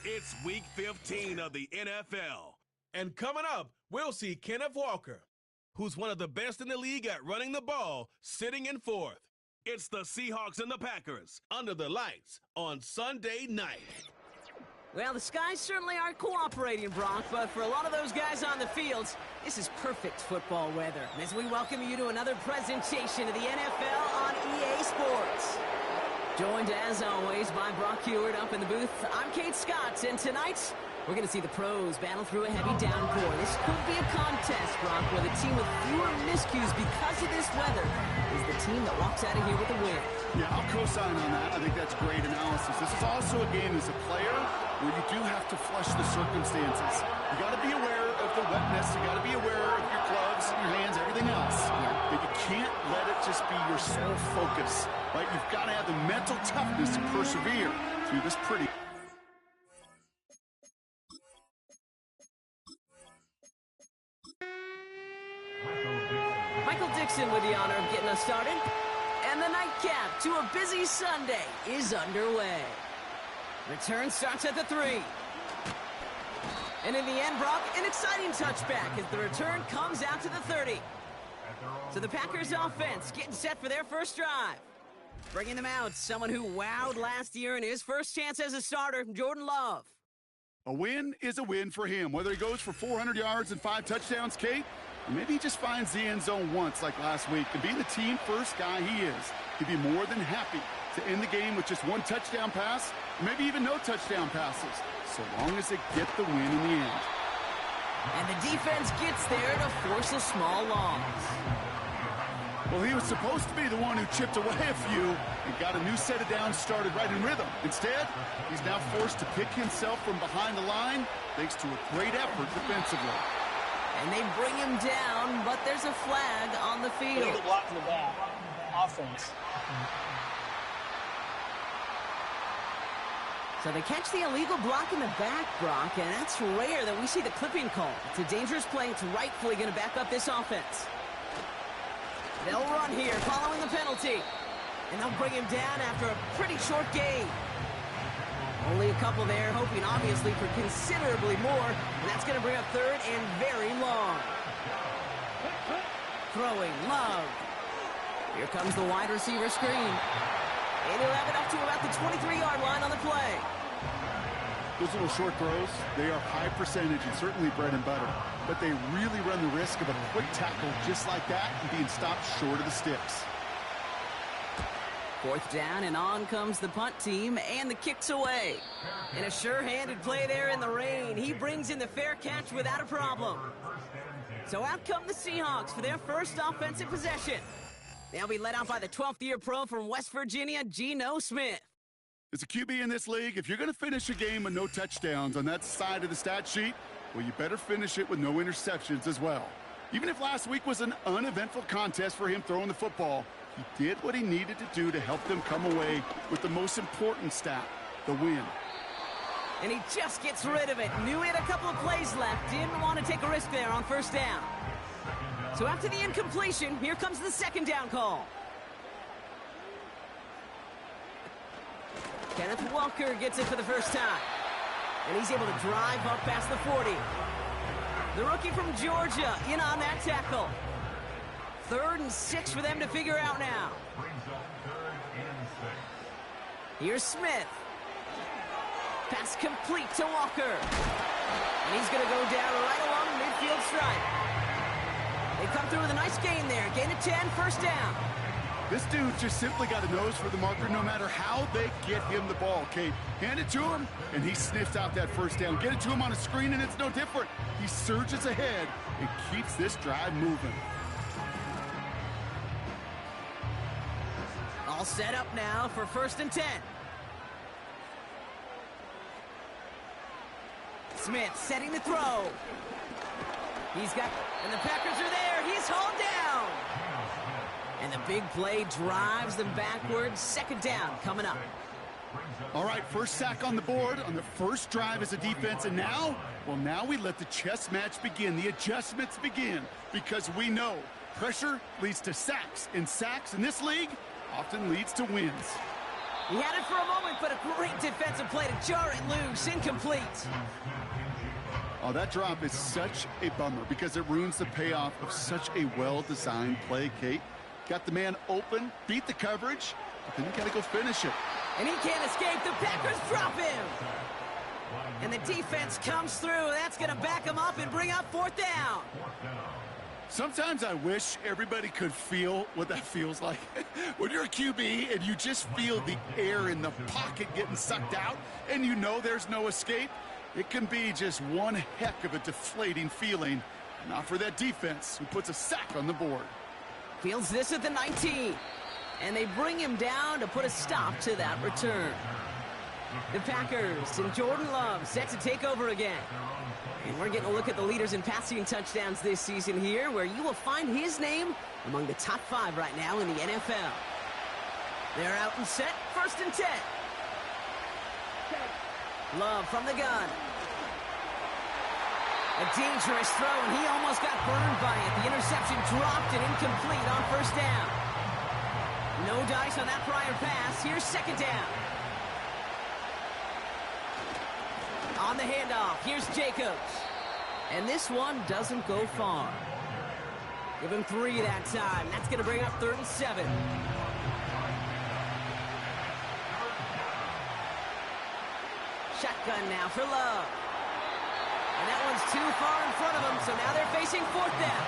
It's Week 15 of the NFL. And coming up, we'll see Kenneth Walker, who's one of the best in the league at running the ball, sitting in fourth. It's the Seahawks and the Packers under the lights on Sunday night. Well, the skies certainly aren't cooperating, Brock, but for a lot of those guys on the fields, this is perfect football weather. As we welcome you to another presentation of the NFL on EA Sports. Joined, as always, by Brock Heward up in the booth. I'm Kate Scott, and tonight, we're going to see the pros battle through a heavy downpour. This could be a contest, Brock, where the team with fewer miscues because of this weather is the team that walks out of here with a win. Yeah, I'll co-sign on that. I think that's great analysis. This is also a game as a player where you do have to flush the circumstances. You got to be aware of the wetness. You got to be aware of your gloves, your hands, everything else. But you can't let it just be your sole focus, right? You've got to have the mental toughness to persevere through this pretty... Michael Dixon with the honor of getting us started. And the nightcap to a busy Sunday is underway. Return starts at the 3. And in the end, Brock, an exciting touchback as the return comes out to the 30. So the Packers offense getting set for their first drive. Bringing them out, someone who wowed last year in his first chance as a starter, Jordan Love. A win is a win for him, whether he goes for 400 yards and 5 touchdowns, Kate, or maybe he just finds the end zone once like last week. And being the team first guy he is, he'd be more than happy to end the game with just 1 touchdown pass, or maybe even no touchdown passes, so long as they get the win in the end. And the defense gets there to force a small loss. Well, he was supposed to be the one who chipped away a few and got a new set of downs started right in rhythm. Instead, he's now forced to pick himself from behind the line thanks to a great effort defensively. And they bring him down, but there's a flag on the field. Illegal block in the back. Offense. So they catch the illegal block in the back, Brock, and that's rare that we see the clipping call. It's a dangerous play. It's rightfully going to back up this offense. They'll run here following the penalty. And they'll bring him down after a pretty short gain. Only a couple there, hoping obviously for considerably more. And that's going to bring up third and very long. Throwing, Love. Here comes the wide receiver screen. And he'll have it up to about the 23-yard line on the play. Those little short throws, they are high percentage and certainly bread and butter. But they really run the risk of a quick tackle just like that and being stopped short of the sticks. 4th down, and on comes the punt team, and the kick's away. And a sure-handed play there in the rain. He brings in the fair catch without a problem. So out come the Seahawks for their first offensive possession. They'll be led out by the 12th-year pro from West Virginia, Geno Smith. As a QB in this league, if you're going to finish a game with no touchdowns on that side of the stat sheet, well, you better finish it with no interceptions as well. Even if last week was an uneventful contest for him throwing the football, he did what he needed to do to help them come away with the most important stat, the win. And he just gets rid of it. Knew he had a couple of plays left. Didn't want to take a risk there on first down. So after the incompletion, here comes the 2nd down call. Kenneth Walker gets it for the first time. And he's able to drive up past the 40. The rookie from Georgia in on that tackle. 3rd and 6 for them to figure out now. Here's Smith. Pass complete to Walker. And he's going to go down right along the midfield stripe. They come through with a nice gain there. Gain of 10, first down. This dude just simply got a nose for the marker no matter how they get him the ball, Kate. Hand it to him, and he sniffs out that first down. Get it to him on a screen, and it's no different. He surges ahead and keeps this drive moving. All set up now for 1st and 10. Smith setting the throw. He's got, and the Packers are there. He's hauled down. And the big play drives them backwards. 2nd down coming up. All right, first sack on the board on the first drive as a defense. And now, well, now we let the chess match begin. The adjustments begin because we know pressure leads to sacks. And sacks in this league often leads to wins. He had it for a moment, but a great defensive play to jar it loose. Incomplete. Oh, that drop is such a bummer because it ruins the payoff of such a well-designed play, Kate. Got the man open, beat the coverage, but then you got to go finish it. And he can't escape. The Packers drop him. And the defense comes through. That's going to back him up and bring up 4th down. Sometimes I wish everybody could feel what that feels like. When you're a QB and you just feel the air in the pocket getting sucked out and you know there's no escape, it can be just one heck of a deflating feeling. Not for that defense who puts a sack on the board. Fields this at the 19. And they bring him down to put a stop to that return. The Packers and Jordan Love set to take over again. And we're getting a look at the leaders in passing touchdowns this season here, where you will find his name among the top 5 right now in the NFL. They're out and set, 1st and 10. Love from the gun. A dangerous throw, and he almost got burned by it. The interception dropped and incomplete on 1st down. No dice on that prior pass. Here's 2nd down. On the handoff, here's Jacobs. And this one doesn't go far. Give him 3 that time. That's going to bring up 3rd and 7. Shotgun now for Love. And that one's too far in front of him, so now they're facing 4th down.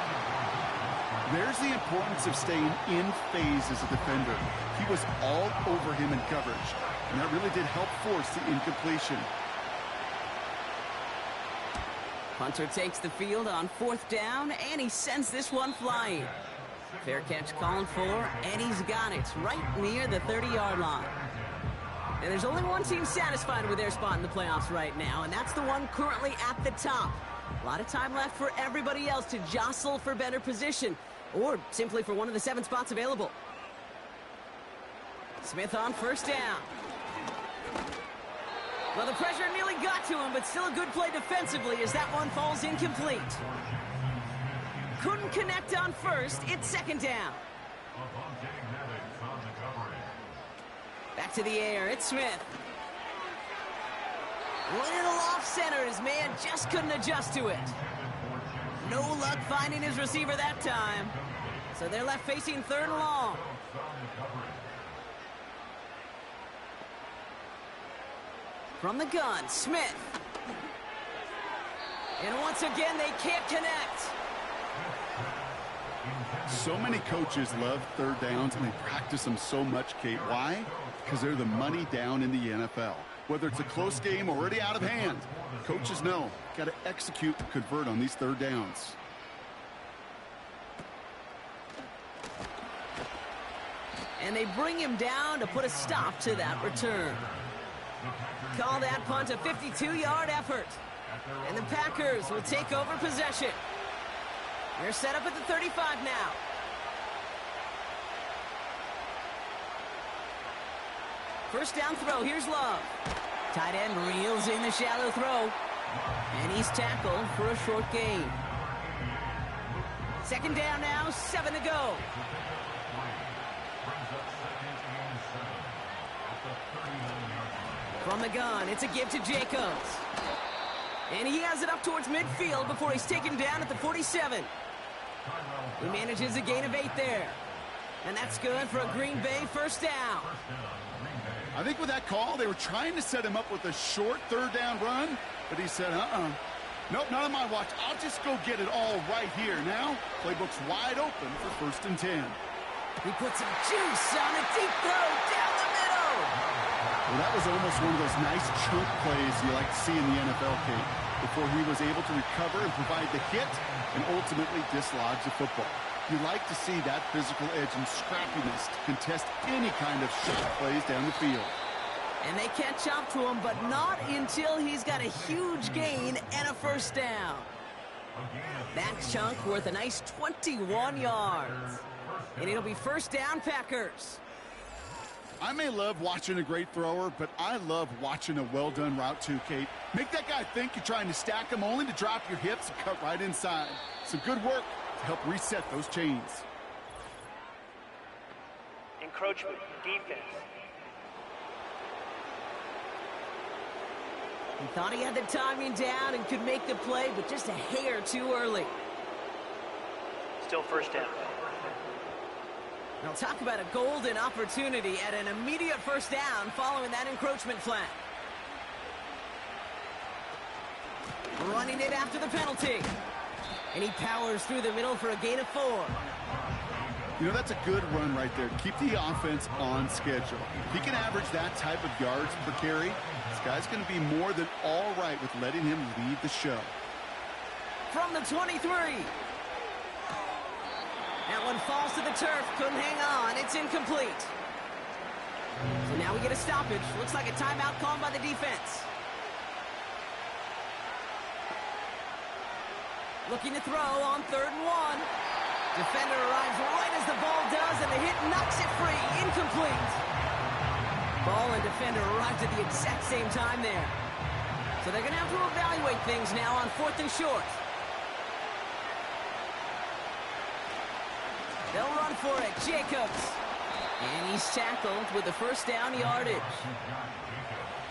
There's the importance of staying in phase as a defender. He was all over him in coverage, and that really did help force the incompletion. Punter takes the field on 4th down, and he sends this one flying. Fair catch called for, and he's got it right near the 30-yard line. And there's only one team satisfied with their spot in the playoffs right now, and that's the one currently at the top. A lot of time left for everybody else to jostle for better position, or simply for one of the 7 spots available. Smith on 1st down. Well, the pressure nearly got to him, but still a good play defensively as that one falls incomplete. Couldn't connect on 1st. It's 2nd down. Back to the air. It's Smith. Little off center. His man just couldn't adjust to it. No luck finding his receiver that time. So they're left facing 3rd and long. From the gun, Smith. And once again, they can't connect. So many coaches love 3rd downs, and they practice them so much, Kate. Why? Because they're the money down in the NFL. Whether it's a close game already out of hand, coaches know, got to execute and convert on these 3rd downs. And they bring him down to put a stop to that return. Call that punt a 52-yard effort. And the Packers will take over possession. They're set up at the 35 now. First down throw, here's Love. Tight end reels in the shallow throw. And he's tackled for a short gain. 2nd down now, 7 to go. From the gun, it's a give to Jacobs. And he has it up towards midfield before he's taken down at the 47. He manages a gain of 8 there. And that's good for a Green Bay 1st down. I think with that call, they were trying to set him up with a short 3rd down run, but he said, nope, not on my watch. I'll just go get it all right here. Now, playbook's wide open for 1st and 10. He puts some juice on a deep throw down the middle. Well, that was almost one of those nice chunk plays you like to see in the NFL, Kate, before he was able to recover and provide the hit and ultimately dislodge the football. You like to see that physical edge and scrappiness to contest any kind of shot plays down the field. And they catch up to him, but not until he's got a huge gain and a 1st down. That chunk worth a nice 21 yards. And it'll be 1st down, Packers. I may love watching a great thrower, but I love watching a well-done route too, Kate. Make that guy think you're trying to stack him only to drop your hips and cut right inside. Some good work to help reset those chains. Encroachment, defense. He thought he had the timing down and could make the play, but just a hair too early. Still first down. Now talk about a golden opportunity at an immediate first down following that encroachment flag. Running it after the penalty. And he powers through the middle for a gain of 4. You know, that's a good run right there. Keep the offense on schedule. If he can average that type of yards per carry, this guy's going to be more than all right with letting him lead the show. From the 23. That one falls to the turf. Couldn't hang on. It's incomplete. So now we get a stoppage. Looks like a timeout called by the defense. Looking to throw on 3rd and 1. Defender arrives right as the ball does, and the hit knocks it free. Incomplete. Ball and defender arrived at the exact same time there. So they're going to have to evaluate things now on 4th and short. They'll run for it. Jacobs. And he's tackled with the first down yardage.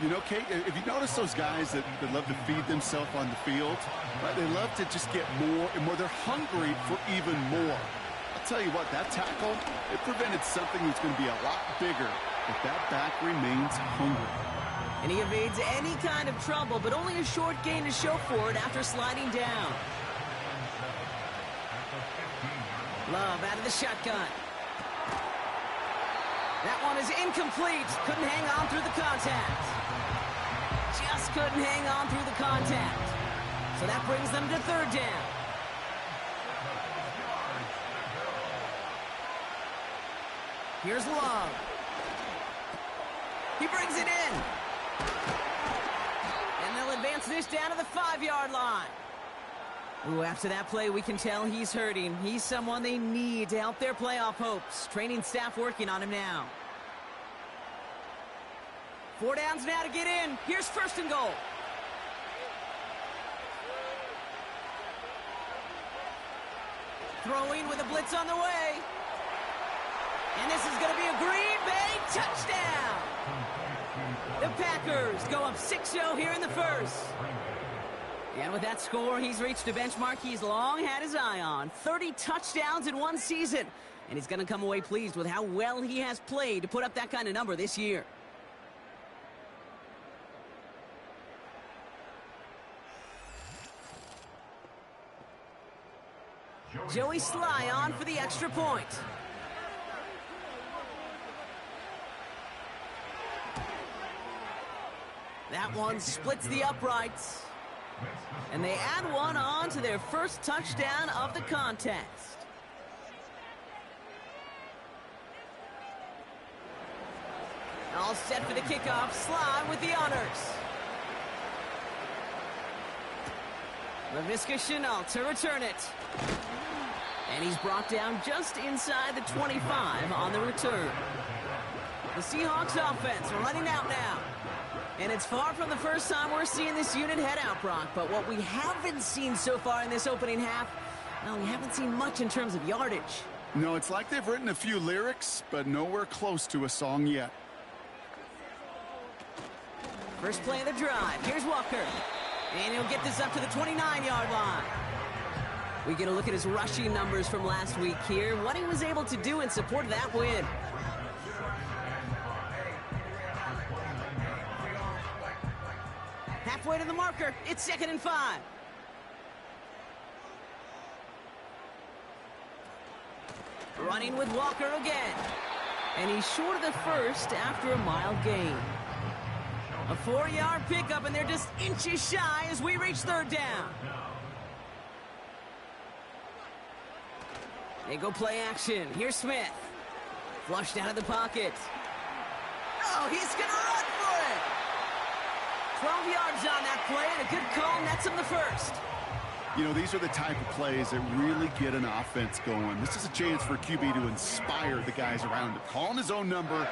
You know, Kate, if you notice those guys that love to feed themselves on the field, right, they love to just get more and more. They're hungry for even more. I'll tell you what, that tackle, it prevented something that's going to be a lot bigger, but that back remains hungry. And he evades any kind of trouble, but only a short gain to show for it after sliding down. Love out of the shotgun. That one is incomplete. Couldn't hang on through the contact. Just couldn't hang on through the contact. So that brings them to 3rd down. Here's Love. He brings it in. And they'll advance this down to the 5-yard line. Ooh, after that play, we can tell he's hurting. He's someone they need to help their playoff hopes. Training staff working on him now. 4 downs now to get in. Here's 1st and goal. Throwing with a blitz on the way. And this is going to be a Green Bay touchdown. The Packers go up 6-0 here in the first. And with that score, he's reached a benchmark he's long had his eye on. 30 touchdowns in one season. And he's going to come away pleased with how well he has played to put up that kind of number this year. Joey Sly on for the extra point. That one splits the uprights. And they add one on to their first touchdown of the contest. All set for the kickoff. Sly with the honors. LaVisca Chenault to return it. And he's brought down just inside the 25 on the return. The Seahawks offense running out now. And it's far from the first time we're seeing this unit head out, Brock. But what we haven't seen so far in this opening half, well, we haven't seen much in terms of yardage. No, it's like they've written a few lyrics, but nowhere close to a song yet. First play of the drive. Here's Walker. And he'll get this up to the 29-yard line. We get a look at his rushing numbers from last week here. What he was able to do in support of that win. Halfway to the marker. It's 2nd and 5. Running with Walker again. And he's short of the first after a mild gain. A 4-yard pickup, and they're just inches shy as we reach 3rd down. They go play action. Here's Smith. Flushed out of the pocket. Oh, he's going to run for it. 12 yards on that play, and a good call nets him the first. You know, these are the type of plays that really get an offense going. This is a chance for a QB to inspire the guys around him. Calling his own number,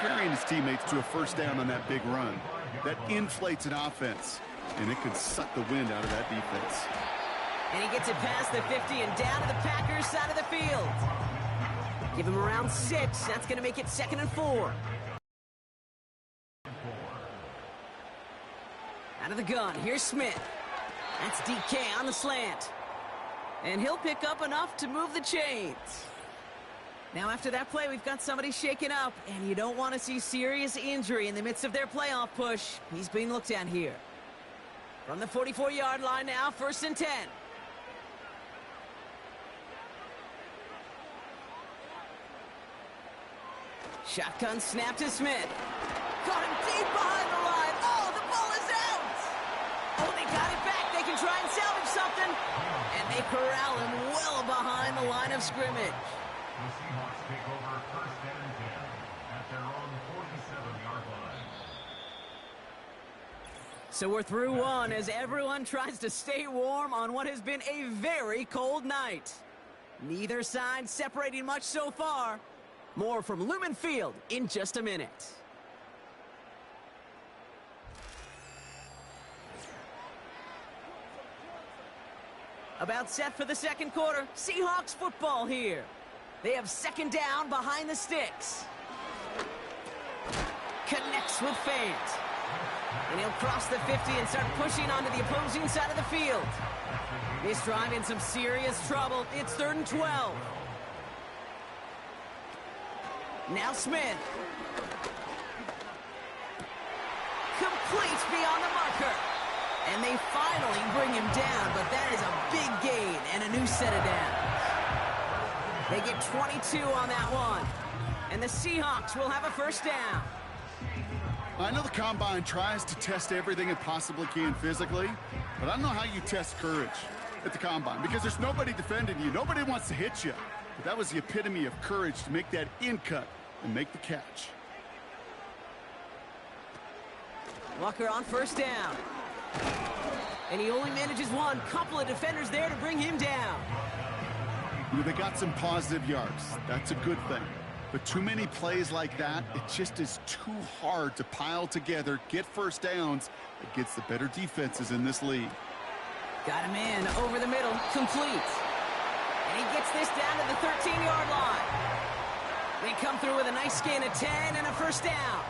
carrying his teammates to a first down on that big run. That inflates an offense, and it could suck the wind out of that defense. And he gets it past the 50 and down to the Packers side of the field. Give him around 6. That's going to make it 2nd and 4. Out of the gun, here's Smith. That's DK on the slant. And he'll pick up enough to move the chains. Now after that play, we've got somebody shaken up, and you don't want to see serious injury in the midst of their playoff push. He's being looked at here. From the 44-yard line now, 1st and 10. Shotgun snap to Smith. Caught him deep behind the line. Oh, the ball is out! Oh, they got it back. They can try and salvage something. And they corral him well behind the line of scrimmage. The Seahawks take over 1st and 10 at their own 47-yard line. So we're through one as everyone tries to stay warm on what has been a very cold night. Neither side separating much so far. More from Lumen Field in just a minute. About set for the second quarter. Seahawks football here. They have 2nd down behind the sticks. Connects with fans. And he'll cross the 50 and start pushing onto the opposing side of the field. This drive in some serious trouble. It's 3rd and 12. Now Smith. Complete beyond the marker. And they finally bring him down, but that is a big gain and a new set of downs. They get 22 on that one. And the Seahawks will have a 1st down. I know the Combine tries to test everything it possibly can physically, but I don't know how you test courage at the Combine because there's nobody defending you. Nobody wants to hit you. But that was the epitome of courage to make that in-cut and make the catch. Walker on 1st down. And he only manages one. Couple of defenders there to bring him down. You know, they got some positive yards. That's a good thing. But too many plays like that, it just is too hard to pile together, get 1st downs against the better defenses in this league. Got him in over the middle. Complete. And he gets this down to the 13-yard line. They come through with a nice gain of 10 and a 1st down.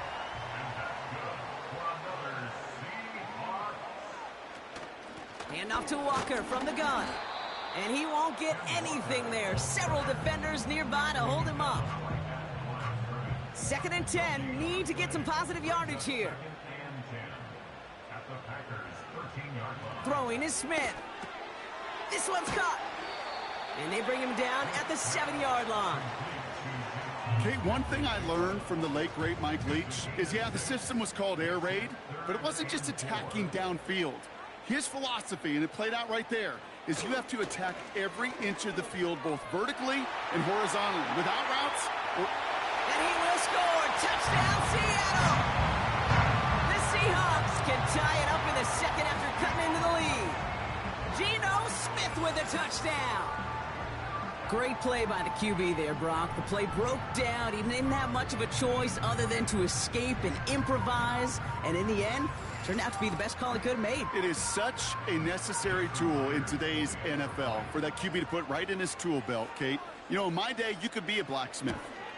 Hand off to Walker from the gun. And he won't get anything there. Several defenders nearby to hold him up. 2nd and 10. Need to get some positive yardage here. Throwing is Smith. This one's caught. And they bring him down at the 7-yard line. Kate, one thing I learned from the late, great Mike Leach is, yeah, the system was called air raid, but it wasn't just attacking downfield. His philosophy, and it played out right there, is you have to attack every inch of the field, both vertically and horizontally, without routes. And he will score. Touchdown, Seattle! The Seahawks can tie it up in the 2nd after cutting into the lead. Geno Smith with a touchdown. Great play by the QB there, Brock. The play broke down. He didn't have much of a choice other than to escape and improvise. And in the end, turned out to be the best call he could have made. It is such a necessary tool in today's NFL for that QB to put right in his tool belt, Kate. You know, in my day, you could be a blacksmith,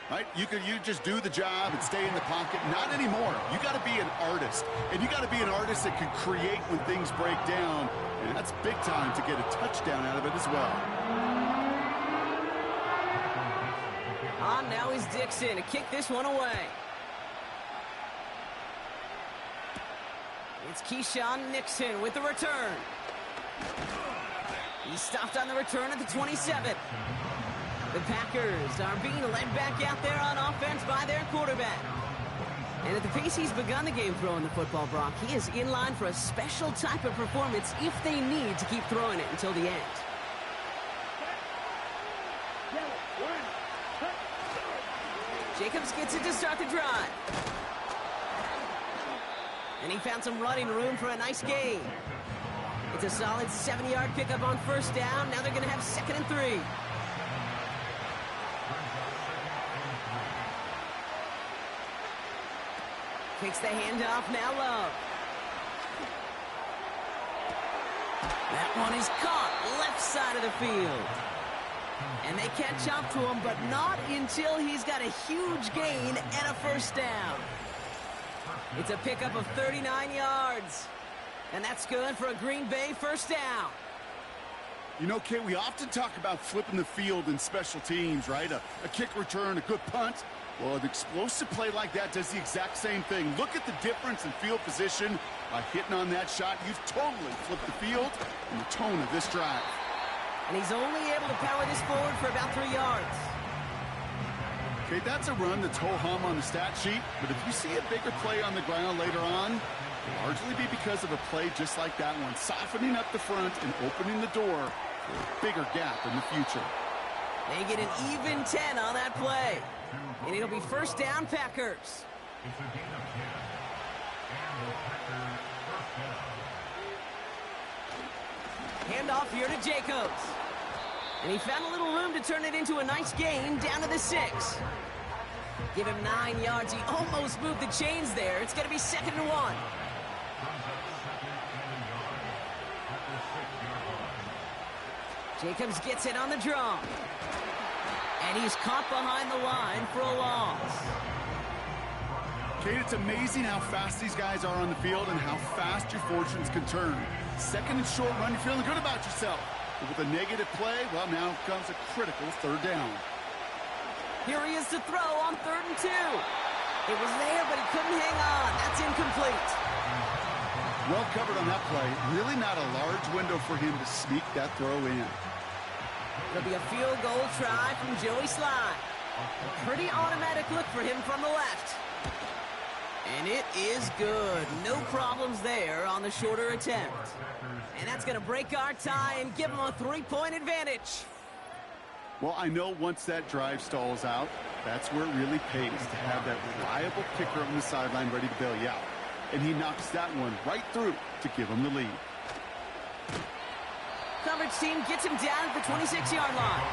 right? You just do the job and stay in the pocket. Not anymore. You got to be an artist. And you got to be an artist that can create when things break down. And that's big time to get a touchdown out of it as well. On now is Dixon to kick this one away. It's Keyshawn Nixon with the return. He stopped on the return at the 27. The Packers are being led back out there on offense by their quarterback. And at the pace he's begun the game throwing the football, Brock, he is in line for a special type of performance if they need to keep throwing it until the end. Jacobs gets it to start the drive. And he found some running room for a nice gain. It's a solid 7-yard pickup on 1st down. Now they're going to have 2nd and 3. Takes the handoff, now Love. That one is caught, left side of the field. And they catch up to him, but not until he's got a huge gain and a 1st down. It's a pickup of 39 yards. And that's good for a Green Bay first down. You know, Kate, we often talk about flipping the field in special teams, right? A kick return, a good punt. Well, an explosive play like that does the exact same thing. Look at the difference in field position. By hitting on that shot, you've totally flipped the field and the tone of this drive. And he's only able to power this forward for about 3 yards. Okay, that's a run that's ho-hum on the stat sheet, but if you see a bigger play on the ground later on, it'll largely be because of a play just like that one, softening up the front and opening the door for a bigger gap in the future. They get an even 10 on that play. And it'll be first down, Packers. It's a gain of 10. And the Packers first down. Handoff here to Jacobs. And he found a little room to turn it into a nice gain down to the 6. Give him 9 yards. He almost moved the chains there. It's going to be 2nd and 1. Jacobs gets it on the draw. And he's caught behind the line for a loss. Kate, it's amazing how fast these guys are on the field and how fast your fortunes can turn. 2nd and short run, you're feeling good about yourself. But with a negative play, well, now comes a critical 3rd down. Here he is to throw on 3rd and 2. It was there, but he couldn't hang on. That's incomplete. Well covered on that play. Really not a large window for him to sneak that throw in. It'll be a field goal try from Joey Sly. A pretty automatic look for him from the left. And it is good. No problems there on the shorter attempt. And that's going to break our tie and give him a 3-point advantage. Well, I know once that drive stalls out, that's where it really pays to have that reliable kicker on the sideline ready to bail you out. And he knocks that one right through to give him the lead. Coverage team gets him down at the 26-yard line.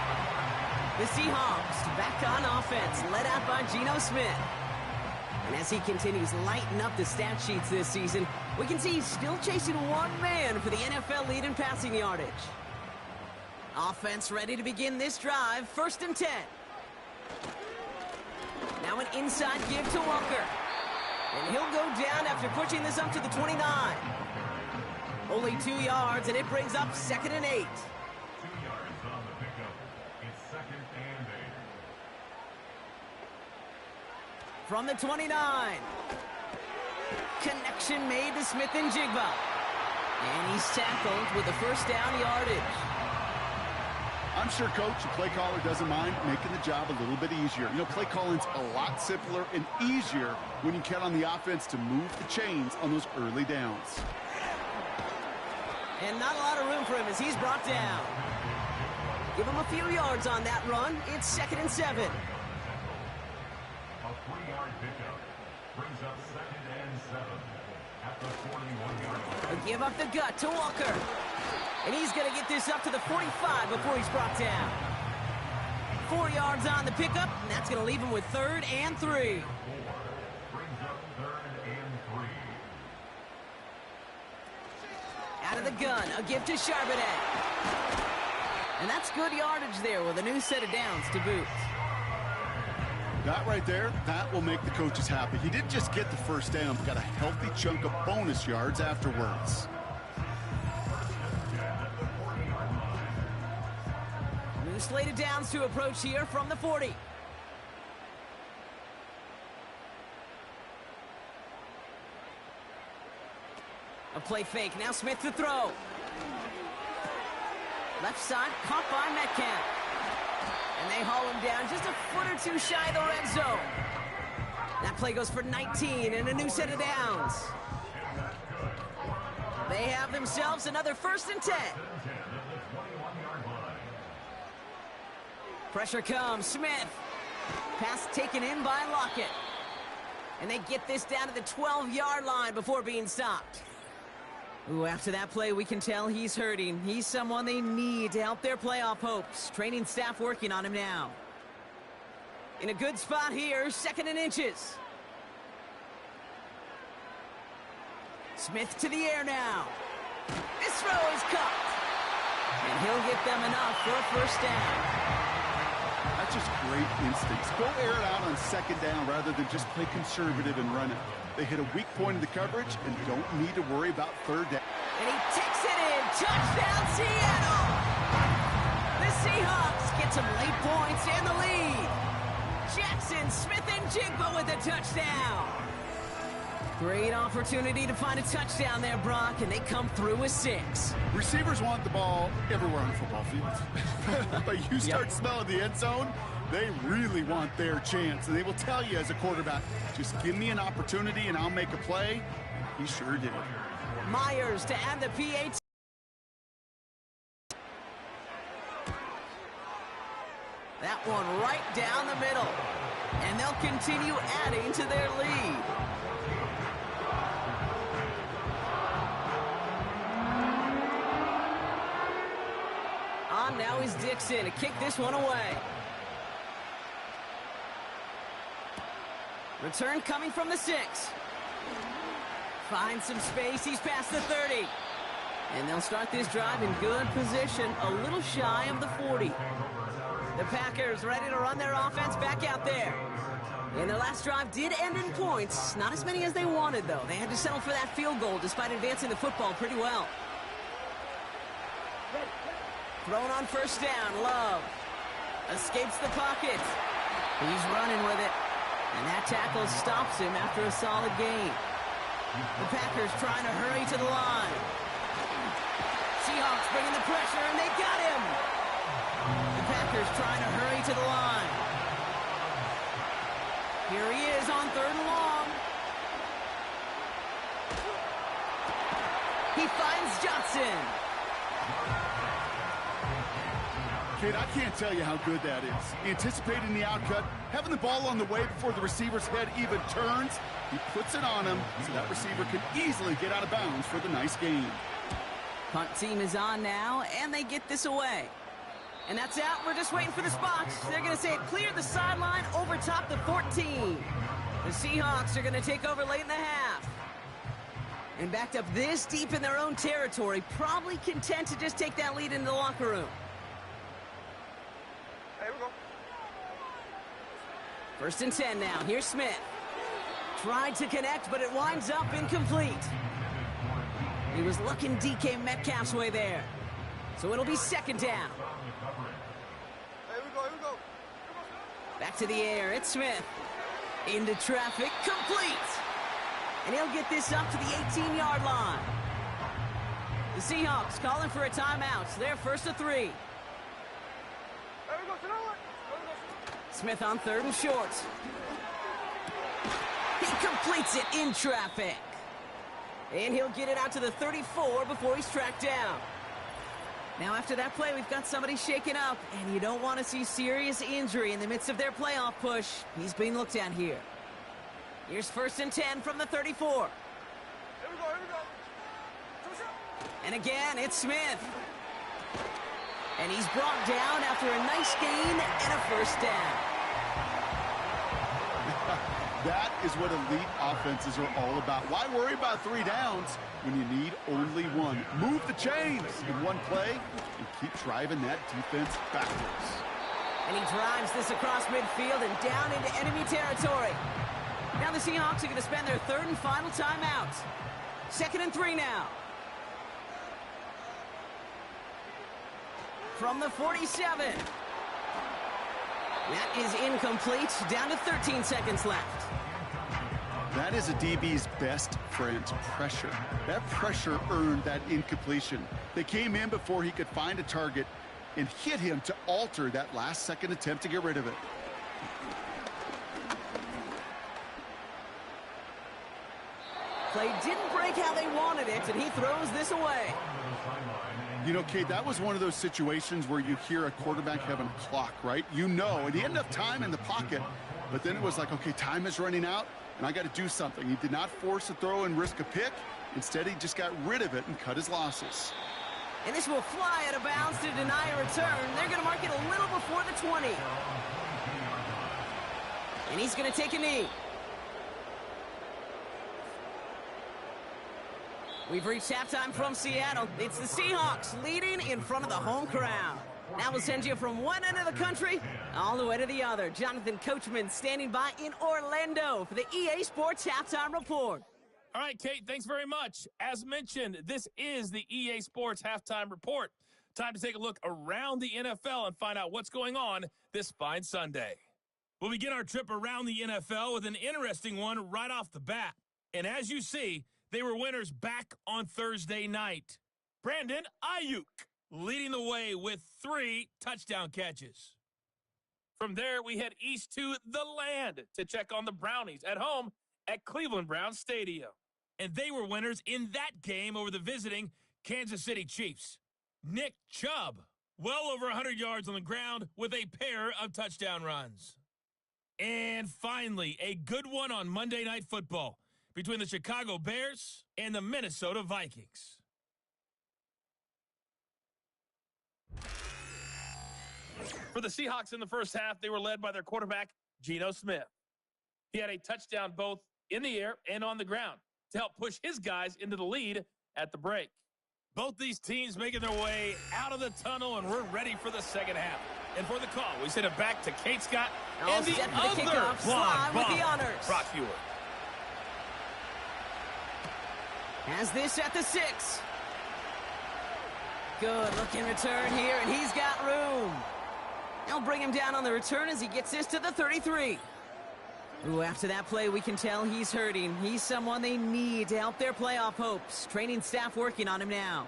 The Seahawks back on offense, led out by Geno Smith. And as he continues lighting up the stat sheets this season, we can see he's still chasing one man for the NFL lead in passing yardage. Offense ready to begin this drive, 1st and 10. Now an inside give to Walker. And he'll go down after pushing this up to the 29. Only 2 yards, and it brings up 2nd and 8. 2 yards on the pickup. It's 2nd and 8. From the 29. Connection made to Smith and Jigba. And he's tackled with the first down yardage. I'm sure Coach, the play caller, doesn't mind making the job a little bit easier. You know, play calling's a lot simpler and easier when you count on the offense to move the chains on those early downs. And not a lot of room for him as he's brought down. Give him a few yards on that run. It's 2nd and 7. A 3-yard pickup brings up 2nd and 7 at the 41-yard line. Give up the gut to Walker. And he's going to get this up to the 45 before he's brought down. 4 yards on the pickup, and that's going to leave him with 3rd and 3. 4 brings up 3rd and 3. Out of the gun, a give to Charbonnet. And that's good yardage there with a new set of downs to boot. That right there, that will make the coaches happy. He didn't just get the first down, but got a healthy chunk of bonus yards afterwards. New slate of downs to approach here from the 40. A play fake, now Smith to throw. Left side, caught by Metcalf. And they haul him down just a foot or two shy of the red zone. That play goes for 19 and a new set of downs. They have themselves another 1st and 10. Pressure comes, Smith. Pass taken in by Lockett. And they get this down to the 12-yard line before being stopped. Ooh, after that play, we can tell he's hurting. He's someone they need to help their playoff hopes. Training staff working on him now. In a good spot here, 2nd and inches. Smith to the air now. This throw is caught. And he'll get them enough for a first down. That's just great instincts. Go air it out on 2nd down rather than just play conservative and run it. They hit a weak point in the coverage and don't need to worry about 3rd down. And he takes it in. Touchdown, Seattle! The Seahawks get some late points in the lead. Jackson, Smith, and Jigba with a touchdown. Great opportunity to find a touchdown there, Brock, and they come through with 6. Receivers want the ball everywhere on the football field. But you start smelling the end zone, they really want their chance. And they will tell you as a quarterback, just give me an opportunity and I'll make a play. He sure did. Myers to add the PAT. That one right down the middle. And they'll continue adding to their lead. On now is Dixon to kick this one away. Return coming from the 6. Finds some space. He's past the 30. And they'll start this drive in good position, a little shy of the 40. The Packers ready to run their offense back out there. And their last drive did end in points. Not as many as they wanted, though. They had to settle for that field goal despite advancing the football pretty well. Thrown on first down, Love. Escapes the pocket. He's running with it. And that tackle stops him after a solid gain. The Packers trying to hurry to the line. Seahawks bringing the pressure, and they got him. The Packers trying to hurry to the line. Here he is on 3rd and long. He finds Johnson. Kate, I can't tell you how good that is. Anticipating the outcut, having the ball on the way before the receiver's head even turns. He puts it on him so that receiver can easily get out of bounds for the nice gain. Punt team is on now, and they get this away. And that's out. We're just waiting for the spots. They're going to say it cleared the sideline over top the 14. The Seahawks are going to take over late in the half. And backed up this deep in their own territory, probably content to just take that lead into the locker room. There we go. 1st and 10 now. Here's Smith. Tried to connect, but it winds up incomplete. He was looking DK Metcalf's way there. So it'll be 2nd down. Here we go, here we go. Back to the air. It's Smith. Into traffic. Complete. And he'll get this up to the 18-yard line. The Seahawks calling for a timeout. So they're 1st and 3. There we go, Smith on 3rd and short. He completes it in traffic. And he'll get it out to the 34 before he's tracked down. Now after that play, we've got somebody shaken up, and you don't want to see serious injury in the midst of their playoff push. He's being looked at here. Here's 1st and 10 from the 34. Here we go, here we go. And again, it's Smith. And he's brought down after a nice gain and a 1st down. That is what elite offenses are all about. Why worry about 3 downs when you need only 1? Move the chains in one play and keep driving that defense backwards. And he drives this across midfield and down into enemy territory. Now the Seahawks are going to spend their 3rd and final timeout. 2nd and 3 now. From the 47. That is incomplete. Down to 13 seconds left. That is a DB's best friend, pressure. That pressure earned that incompletion. They came in before he could find a target and hit him to alter that last-second attempt to get rid of it. Play didn't break how they wanted it, and he throws this away. You know, Kate, that was one of those situations where you hear a quarterback having a clock, right? You know, and he had enough time in the pocket, but then it was like, okay, time is running out, and I got to do something. He did not force a throw and risk a pick. Instead, he just got rid of it and cut his losses. And this will fly out of bounds to deny a return. They're going to mark it a little before the 20. And he's going to take a knee. We've reached halftime from Seattle. It's the Seahawks leading in front of the home crowd. Now we'll send you from one end of the country all the way to the other. Jonathan Coachman standing by in Orlando for the EA Sports Halftime Report. All right, Kate, thanks very much. As mentioned, this is the EA Sports Halftime Report. Time to take a look around the NFL and find out what's going on this fine Sunday. We'll begin our trip around the NFL with an interesting one right off the bat. And as you see, they were winners back on Thursday night. Brandon Ayuk leading the way with 3 touchdown catches. From there, we head east to the land to check on the Brownies at home at Cleveland Browns Stadium. And they were winners in that game over the visiting Kansas City Chiefs. Nick Chubb, well over 100 yards on the ground with a pair of touchdown runs. And finally, a good one on Monday Night Football between the Chicago Bears and the Minnesota Vikings. For the Seahawks in the first half, they were led by their quarterback, Geno Smith. He had a touchdown both in the air and on the ground to help push his guys into the lead at the break. Both these teams making their way out of the tunnel, and we're ready for the second half. And for the call, we send it back to Kate Scott and the other blonde with the honors. Brock Hewitt. Has this at the 6. Good looking return here, and he's got room. They'll bring him down on the return as he gets this to the 33. Ooh, after that play, we can tell he's hurting. He's someone they need to help their playoff hopes. Training staff working on him now.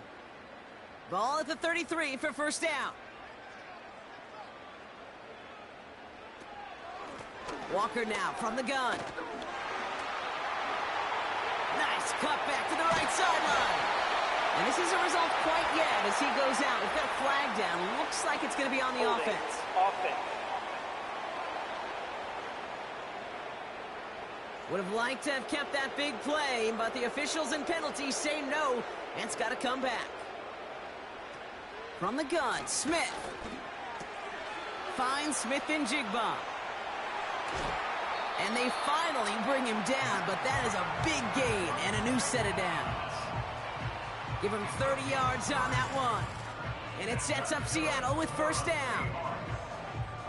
Ball at the 33 for first down. Walker now from the gun. Nice cut back to the right sideline. And this isn't a result quite yet as he goes out. We've got a flag down. Looks like it's going to be on the offense. Would have liked to have kept that big play, but the officials and penalties say no, and it's got to come back. From the gun, Smith. Finds Smith and Jigba. And they finally bring him down, but that is a big gain and a new set of downs. Give him 30 yards on that one. And it sets up Seattle with first down.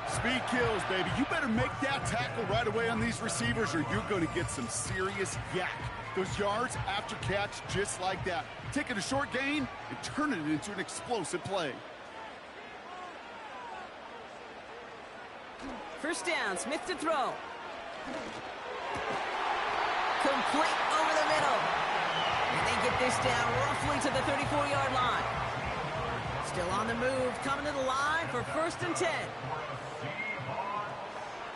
Speed kills, baby. You better make that tackle right away on these receivers or you're going to get some serious yak. Those yards after catch just like that. Taking a short gain and turning it into an explosive play. First down, Smith to throw. Complete over the middle. And they get this down roughly to the 34-yard line. Still on the move, coming to the line for first and 10.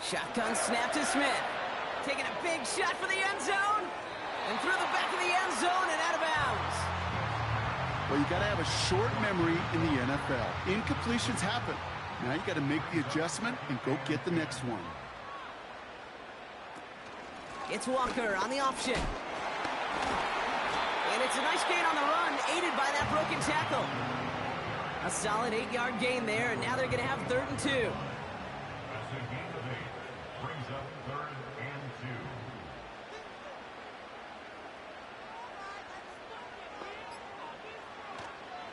Shotgun snap to Smith. Taking a big shot for the end zone. And through the back of the end zone and out of bounds. Well, you got to have a short memory in the NFL. Incompletions happen. Now you got to make the adjustment and go get the next one. It's Walker on the option. And it's a nice gain on the run, aided by that broken tackle. A solid 8-yard gain there, and now they're going to have 3rd and 2. That's a gain of 8. Brings up 3rd and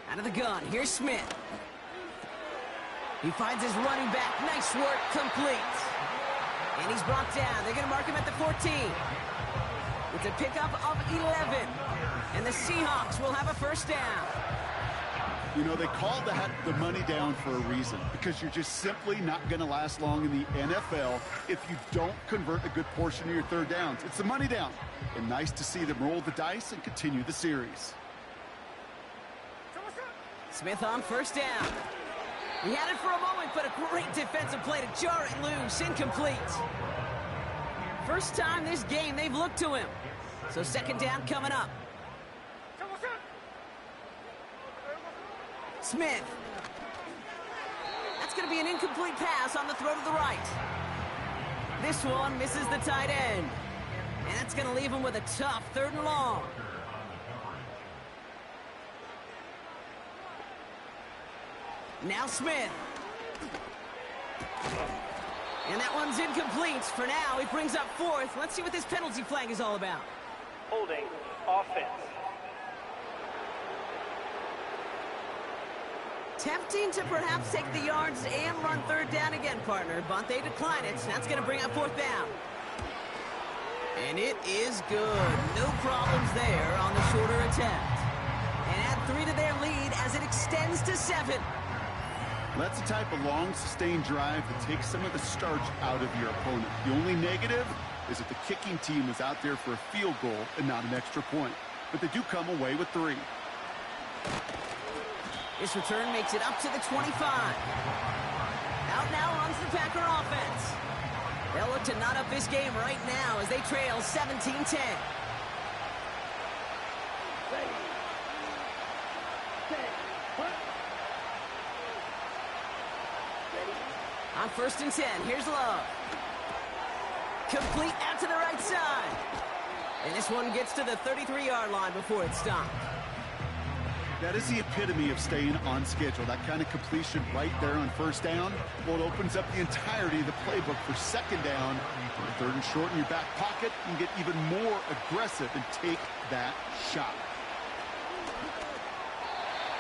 2. Out of the gun, here's Smith. He finds his running back. Nice work, complete. And he's brought down. They're going to mark him at the 14. It's a pickup of 11. And the Seahawks will have a first down. You know, they called the money down for a reason, because you're just simply not going to last long in the NFL if you don't convert a good portion of your third downs. It's the money down. And nice to see them roll the dice and continue the series. Smith on first down. He had it for a moment, but a great defensive play to jar it loose. Incomplete. First time this game they've looked to him. So second down coming up. Smith. That's going to be an incomplete pass on the throw to the right. This one misses the tight end. And that's going to leave him with a tough 3rd and long. Now Smith. And that one's incomplete. For now, he brings up 4th. Let's see what this penalty flag is all about. Holding, offense. Tempting to perhaps take the yards and run 3rd down again, partner, but they decline it. That's going to bring up 4th down. And it is good. No problems there on the shorter attempt. And add 3 to their lead as it extends to 7. That's the type of long, sustained drive that takes some of the starch out of your opponent. The only negative is that the kicking team is out there for a field goal and not an extra point. But they do come away with 3. This return makes it up to the 25. Out now runs the Packer offense. They'll look to knot up this game right now as they trail 17-10. On 1st and 10, here's Love. Complete out to the right side. And this one gets to the 33-yard line before it's stopped. That is the epitome of staying on schedule. That kind of completion right there on 1st down. Well, it opens up the entirety of the playbook for 2nd down. 3rd and short in your back pocket. You can get even more aggressive and take that shot.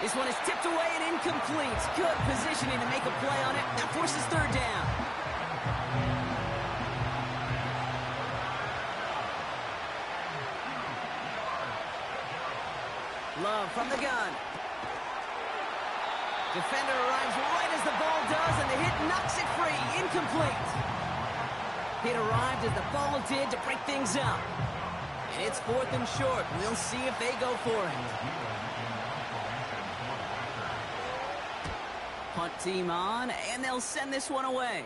This one is tipped away and incomplete. Good positioning to make a play on it. That forces 3rd down. Love from the gun. Defender arrives right as the ball does, and the hit knocks it free. Incomplete. Hit arrived as the ball did to break things up. And it's 4th and short. We'll see if they go for it. Punt team on, and they'll send this one away.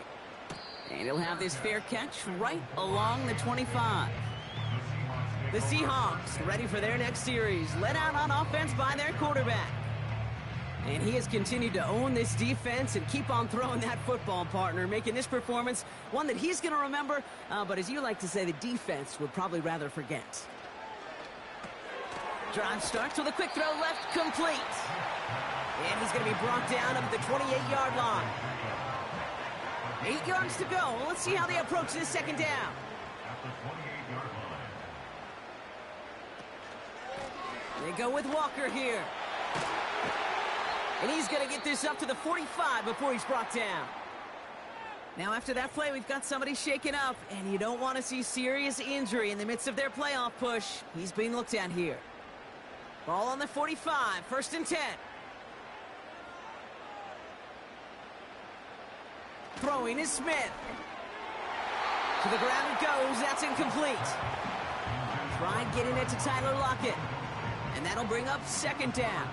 And he'll have this fair catch right along the 25. The Seahawks ready for their next series, led out on offense by their quarterback. And he has continued to own this defense and keep on throwing that football, partner, making this performance one that he's going to remember, but as you like to say, the defense would probably rather forget. Drive starts with a quick throw left, complete. And he's going to be brought down up at the 28-yard line. 8 yards to go. Let's see how they approach this 2nd down. They go with Walker here. And he's going to get this up to the 45 before he's brought down. Now, after that play, we've got somebody shaken up, and you don't want to see serious injury in the midst of their playoff push. He's being looked at here. Ball on the 45, 1st and 10. Throwing is Smith. To the ground it goes. That's incomplete. Tried getting it to Tyler Lockett. And that'll bring up 2nd down.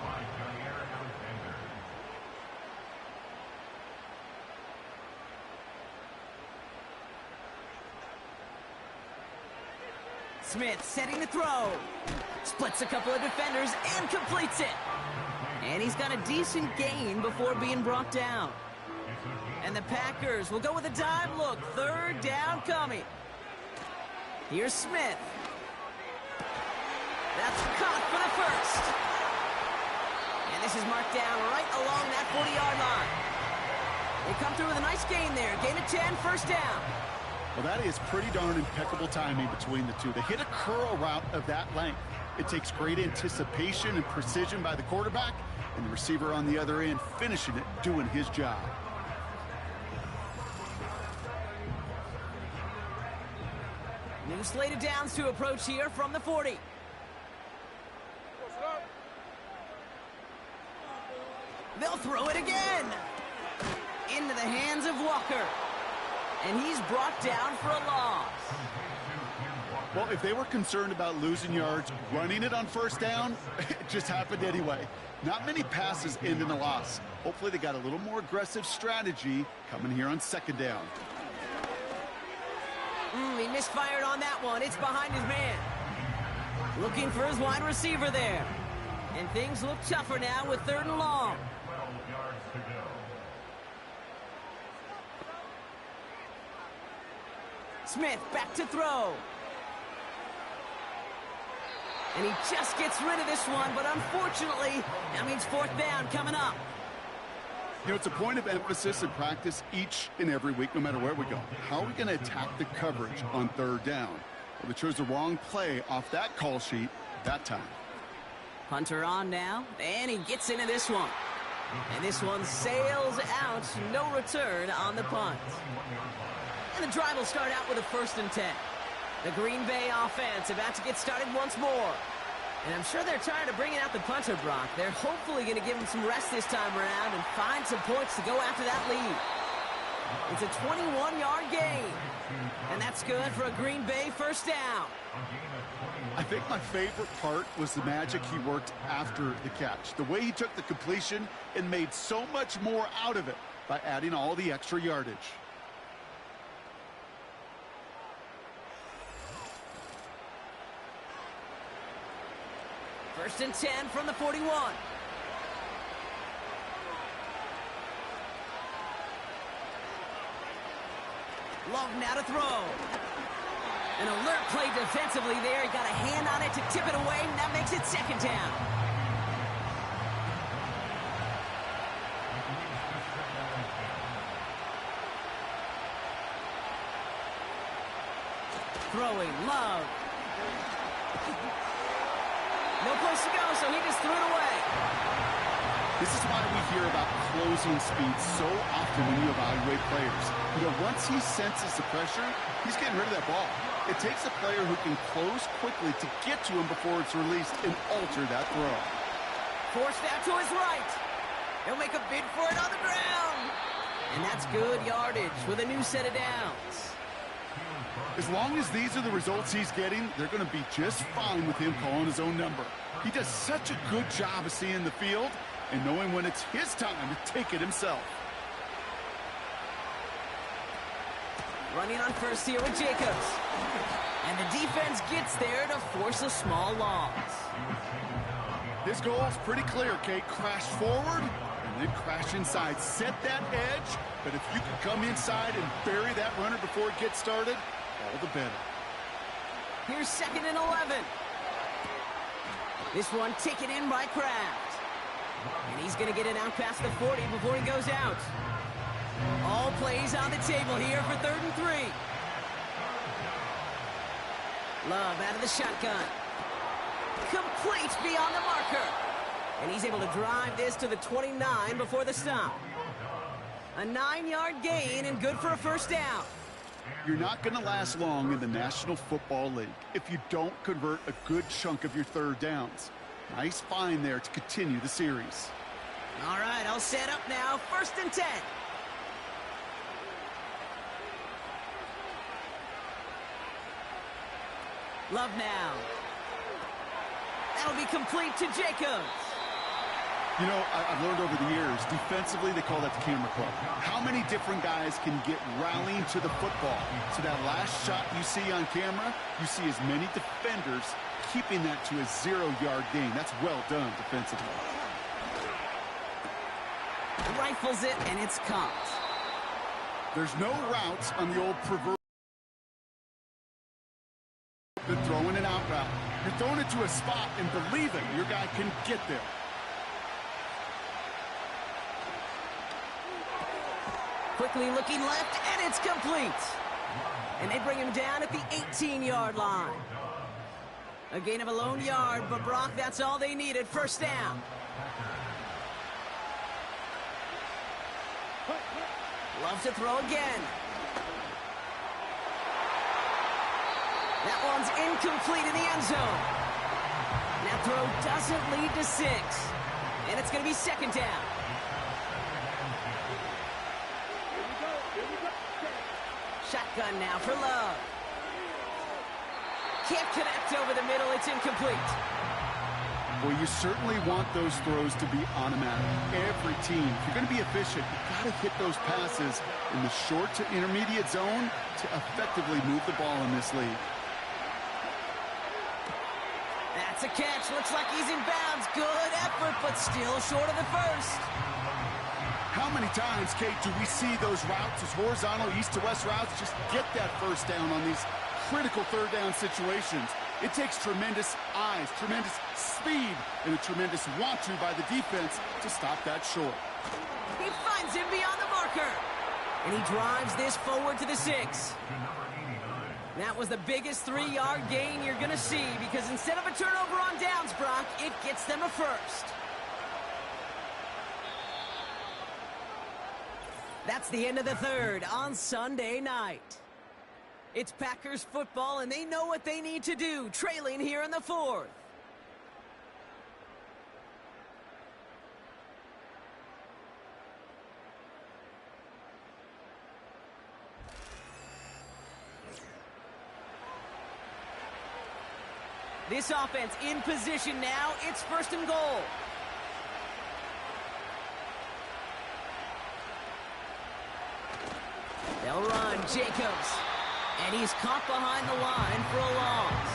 Smith setting the throw. Splits a couple of defenders and completes it. And he's got a decent gain before being brought down. And the Packers will go with a dime look. 3rd down coming. Here's Smith. That's caught for the 1st. And this is marked down right along that 40-yard line. They come through with a nice gain there. Gain of 10, 1st down. Well, that is pretty darn impeccable timing between the two. They hit a curl route of that length. It takes great anticipation and precision by the quarterback, and the receiver on the other end finishing it, doing his job. New slate of downs to approach here from the 40. They'll throw it again. Into the hands of Walker. And he's brought down for a loss. Well, if they were concerned about losing yards, running it on 1st down, it just happened anyway. Not many passes end in a loss. Hopefully they got a little more aggressive strategy coming here on 2nd down. He misfired on that one. It's behind his man. Looking for his wide receiver there. And things look tougher now with 3rd and long. 12 yards to go. Smith back to throw. And he just gets rid of this one, but unfortunately, that means 4th down coming up. You know, it's a point of emphasis in practice each and every week, no matter where we go. How are we going to attack the coverage on 3rd down? Well, they chose the wrong play off that call sheet that time. Hunter on now, and he gets into this one. And this one sails out, no return on the punt. And the drive will start out with a 1st and 10. The Green Bay offense about to get started once more. And I'm sure they're tired of bringing out the punter, Brock. They're hopefully going to give him some rest this time around and find some points to go after that lead. It's a 21-yard gain. And that's good for a Green Bay first down. I think my favorite part was the magic he worked after the catch. The way he took the completion and made so much more out of it by adding all the extra yardage. First and 10 from the 41. Love now to throw. An alert play defensively there. He got a hand on it to tip it away, and that makes it second down. Throwing, Love. No place to go, so he just threw it away. This is why we hear about closing speed so often when you evaluate players. You know, once he senses the pressure, he's getting rid of that ball. It takes a player who can close quickly to get to him before it's released and alter that throw. Forced out to his right. He'll make a bid for it on the ground. And that's good yardage with a new set of downs. As long as these are the results he's getting, they're going to be just fine with him calling his own number. He does such a good job of seeing the field and knowing when it's his time to take it himself. Running on first here with Jacobs. And the defense gets there to force a small loss. His goal is pretty clear, Kate. Crash forward and then crash inside. Set that edge, but if you can come inside and bury that runner before it gets started, all the better. Here's second and 11. This one taken in by Kraft. And he's going to get it out past the 40 before he goes out. All plays on the table here for 3rd and 3. Love out of the shotgun. Complete beyond the marker. And he's able to drive this to the 29 before the stop. A 9-yard gain and good for a first down. You're not going to last long in the National Football League if you don't convert a good chunk of your third downs. Nice find there to continue the series. All right, I'll set up now. 1st and 10. Love now. That'll be complete to Jacobs. You know, I've learned over the years, defensively, they call that the camera club. How many different guys can get rallying to the football? So that last shot you see on camera, you see as many defenders keeping that to a 0-yard gain. That's well done defensively. Rifles it, and it's caught. There's no routes on the old proverbial throwing an out route. You're throwing it to a spot and believing your guy can get there. Quickly looking left, and it's complete. And they bring him down at the 18-yard line. A gain of a lone yard, but Brock, that's all they needed. First down. Love to throw again. That one's incomplete in the end zone. That throw doesn't lead to 6. And it's going to be second down. Shotgun now for Love. Can't connect over the middle. It's incomplete. Well, you certainly want those throws to be automatic. Every team, if you're going to be efficient, you've got to hit those passes in the short to intermediate zone to effectively move the ball in this league. That's a catch. Looks like he's in bounds. Good effort, but still short of the first. How many times, Kate, do we see those routes, those horizontal east-to-west routes, just get that first down on these critical third down situations? It takes tremendous eyes, tremendous speed, and a tremendous want-to by the defense to stop that short. He finds him beyond the marker. And he drives this forward to the 6. That was the biggest 3-yard gain you're going to see because instead of a turnover on downs, Brock, it gets them a first. That's the end of the third on Sunday night. It's Packers football, and they know what they need to do, trailing here in the fourth. This offense in position now. It's 1st and goal. They'll run. Jacobs. And he's caught behind the line for a loss.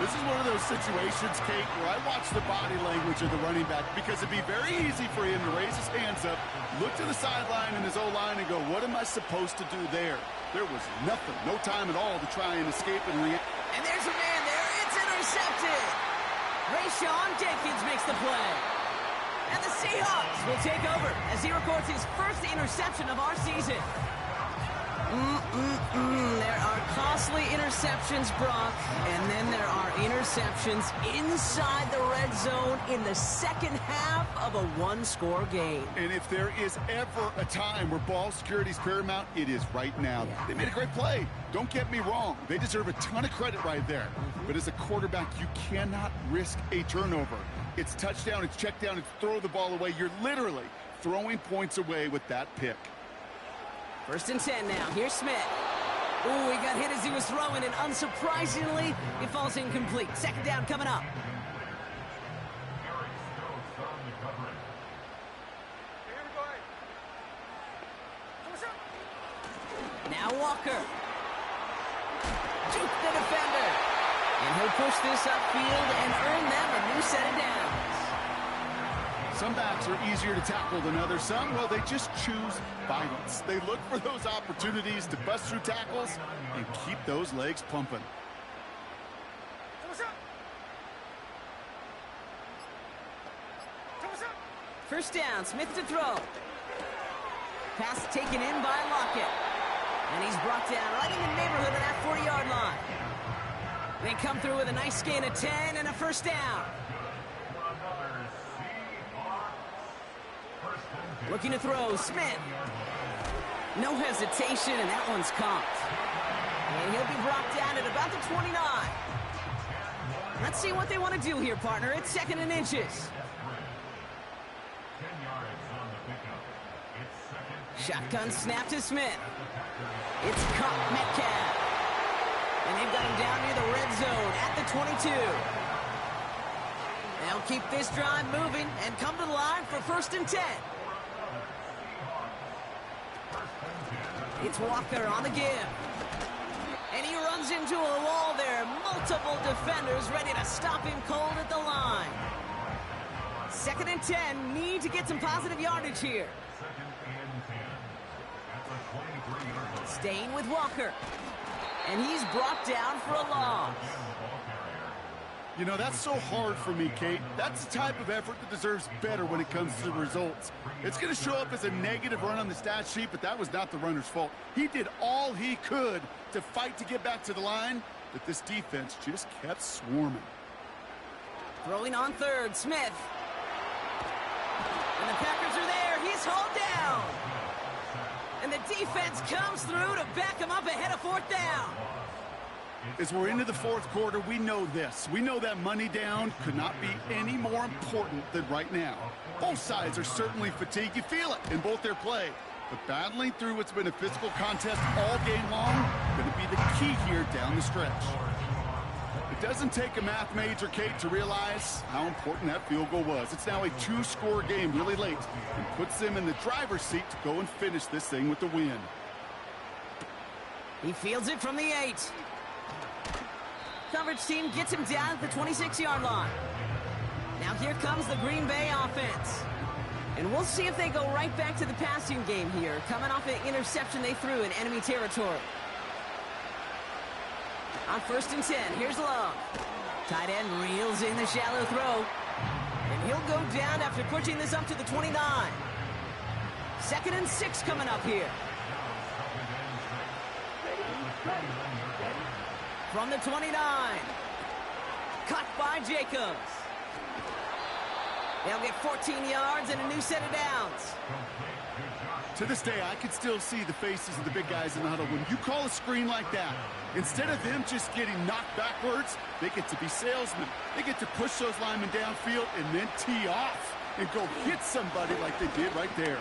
This is one of those situations, Kate, where I watch the body language of the running back because it'd be very easy for him to raise his hands up, look to the sideline in his O-line and go, what am I supposed to do there? There was nothing, no time at all to try and escape and react. And there's a man there. It's intercepted. Rayshawn Jenkins makes the play. And the Seahawks will take over as he records his first interception of our season. There are costly interceptions, Brock, and then there are interceptions inside the red zone in the second half of a one-score game. And if there is ever a time where ball security is paramount, it is right now. Yeah. They made a great play. Don't get me wrong. They deserve a ton of credit right there. But as a quarterback, you cannot risk a turnover. It's touchdown, it's check down, it's throw the ball away. You're literally throwing points away with that pick. 1st and 10 now. Here's Smith. Ooh, he got hit as he was throwing, and unsurprisingly, it falls incomplete. 2nd down coming up. Now Walker. Juke the defender. And he'll push this upfield and earn them a new set of downs. Some backs are easier to tackle than others. Some, well, they just choose violence. They look for those opportunities to bust through tackles and keep those legs pumping. First down, Smith to throw. Pass taken in by Lockett. And he's brought down right in the neighborhood of that 40-yard line. They come through with a nice gain of 10 and a first down. Looking to throw, Smith. No hesitation, and that one's caught. And he'll be brought down at about the 29. Let's see what they want to do here, partner. It's 2nd and inches. Shotgun snap to Smith. It's caught Metcalf. And they've got him down near the red zone at the 22. They'll keep this drive moving and come to the line for 1st and 10. It's Walker on the give. And he runs into a wall there. Multiple defenders ready to stop him cold at the line. 2nd and 10. Need to get some positive yardage here. Staying with Walker. And he's brought down for a loss. You know, that's so hard for me, Kate. That's the type of effort that deserves better when it comes to the results. It's going to show up as a negative run on the stat sheet, but that was not the runner's fault. He did all he could to fight to get back to the line, but this defense just kept swarming. Throwing on 3rd, Smith. And the Packers are there. He's hauled down. And the defense comes through to back him up ahead of 4th down. As we're into the 4th quarter, we know this. We know that money down could not be any more important than right now. Both sides are certainly fatigued. You feel it in both their play. But battling through what's been a physical contest all game long, going to be the key here down the stretch. It doesn't take a math major, Kate, to realize how important that field goal was. It's now a 2-score game really late and puts them in the driver's seat to go and finish this thing with the win. He fields it from the 8. Coverage team gets him down at the 26-yard line. Now here comes the Green Bay offense. And we'll see if they go right back to the passing game here, coming off an interception they threw in enemy territory. On 1st and 10, here's Love. Tight end reels in the shallow throw. And he'll go down after pushing this up to the 29. 2nd and 6 coming up here. From the 29. Caught by Jacobs. They'll get 14 yards and a new set of downs. To this day, I can still see the faces of the big guys in the huddle. When you call a screen like that, instead of them just getting knocked backwards, they get to be salesmen. They get to push those linemen downfield and then tee off and go hit somebody like they did right there.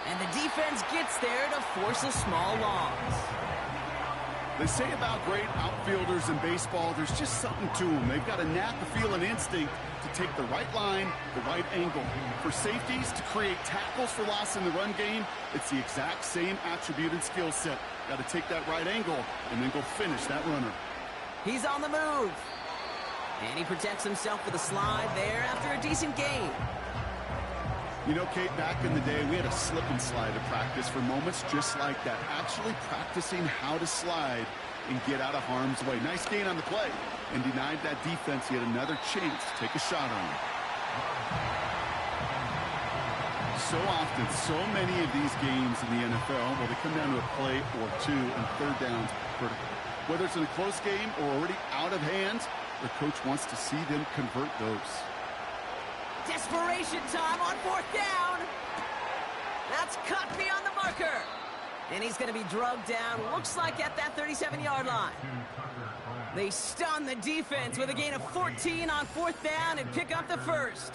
And the defense gets there to force a small loss. They say about great outfielders in baseball, there's just something to them. They've got a knack, a feel, an instinct to take the right line, the right angle. For safeties, to create tackles for loss in the run game, it's the exact same attribute and skill set. Got to take that right angle and then go finish that runner. He's on the move. And he protects himself with a slide there after a decent game. You know, Kate, back in the day, we had a slip and slide at practice for moments just like that. Actually practicing how to slide and get out of harm's way. Nice gain on the play and denied that defense yet another chance to take a shot on him. So often, so many of these games in the NFL, well, they come down to a play or two and third downs vertical. Whether it's in a close game or already out of hand, the coach wants to see them convert those. Desperation time on fourth down. That's cut beyond the marker. And he's going to be drugged down, looks like at that 37-yard line. They stun the defense with a gain of 14 on fourth down and pick up the first.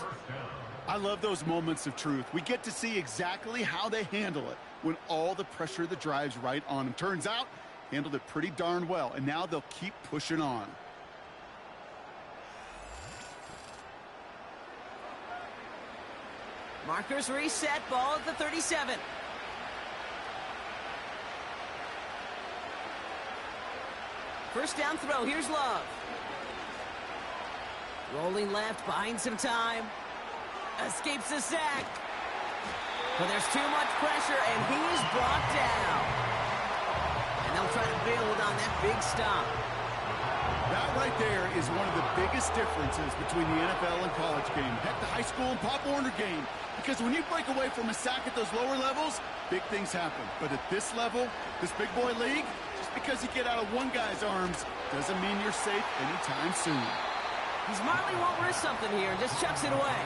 I love those moments of truth. We get to see exactly how they handle it when all the pressure that drives right on them. Turns out, handled it pretty darn well, and now they'll keep pushing on. Markers reset, ball at the 37. First down throw, here's Love. Rolling left, buying some time. Escapes the sack. But there's too much pressure, and he is brought down. And they'll try to build on that big stop. That right there is one of the biggest differences between the NFL and college game. Heck, the high school and Pop Warner game. Because when you break away from a sack at those lower levels, big things happen. But at this level, this big boy league, just because you get out of one guy's arms doesn't mean you're safe anytime soon. He smartly won't risk something here, just chucks it away.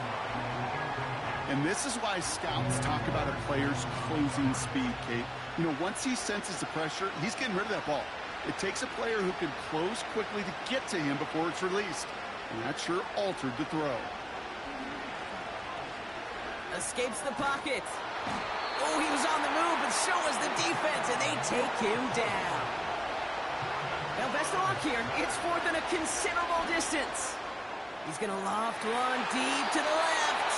And this is why scouts talk about a player's closing speed, Kate. You know, once he senses the pressure, he's getting rid of that ball. It takes a player who can close quickly to get to him before it's released. And that sure altered the throw. Escapes the pocket. Oh, he was on the move, but so was the defense, and they take him down. Well, best of luck here. It's fourth and a considerable distance. He's going to loft one deep to the left.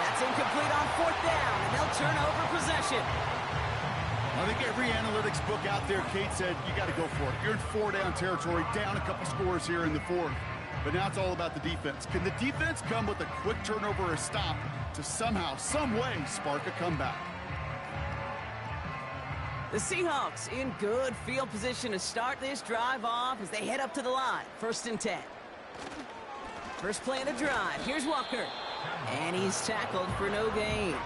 That's incomplete on fourth down, and they'll turn over possession. I think every analytics book out there, Kate said, you got to go for it. You're in four-down territory, down a couple scores here in the fourth. But now it's all about the defense. Can the defense come with a quick turnover or a stop to somehow, some way, spark a comeback? The Seahawks in good field position to start this drive off as they head up to the line. 1st and 10. First play of the drive. Here's Walker. And he's tackled for no gain.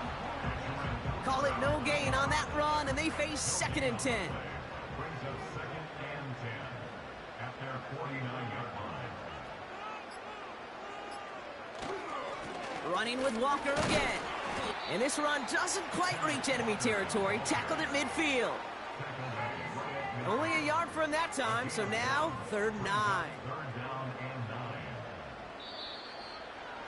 Call it no gain on that run, and they face 2nd and 10. Brings up 2nd and 10 at their 49-yard line. Running with Walker again. And this run doesn't quite reach enemy territory. Tackled at midfield. Only a yard for him that time, so now 3rd and 9. 3rd down and 9.